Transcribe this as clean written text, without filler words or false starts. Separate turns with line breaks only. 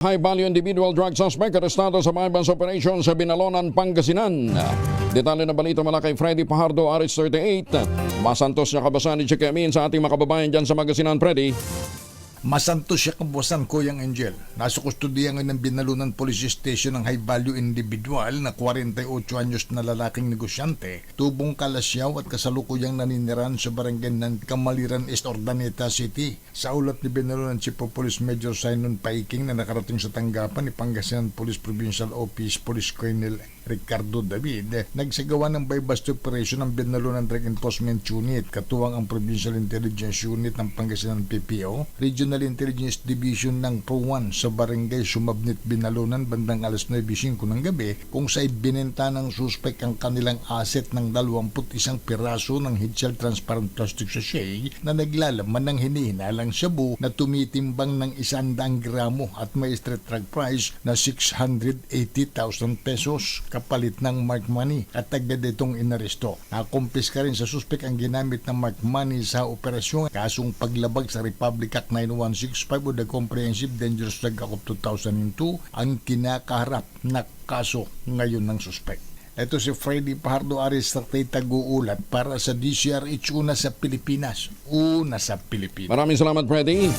High-value individual drug suspect arestado sa bypass operation sa Binalonan, Pangasinan. Detalye ng balita mula kay Freddy Pajardo, Aris 38. Masantos niya kabasan ni Chekemin sa ating mga kababayan dyan sa Pangasinan, Freddy.
Masantos siya kabuwasan, Kuyang Angel. Nasa kustudiya ngayon ng Binalunan Police Station ng high-value individual na 48 anyos na lalaking negosyante, tubong kalasyaw at kasalukuyang naniniran sa barangay ng Kamaliran East, Ordaneta City. Sa ulat ni Binalunan Chief of Police Major Simon Paiking na nakarating sa tanggapan ni Pangasinan Police Provincial Office Police Colonel Ricardo David, nagsagawa ng bypass operation ng Binalunan Drug Enforcement Unit, katuwang ang Provincial Intelligence Unit ng Pangasinan PPO, Regional Intelligence Division ng PRO1 sa barangay Sumabnit, Binalunan bandang alas 9:05 ng gabi, kung sa ibinenta ng suspect ang kanilang asset ng 21 piraso ng head-shell transparent plastic sachet na naglalaman ng hinihinalang shabu na tumitimbang ng 100 gramo at may street drug price na 680,000 pesos kapalit ng mark money, at agad itong inaresto. Nakumpiska rin sa suspect ang ginamit ng mark money sa operasyon, kasong paglabag sa Republic Act 9165 o the Comprehensive Dangerous Drug Act of 2002 ang kinakaharap na kaso ngayon ng suspect. Ito si Freddy Pajardo, Aris 38, taguulat para sa DCRH, una sa Pilipinas.
Maraming salamat, Freddy.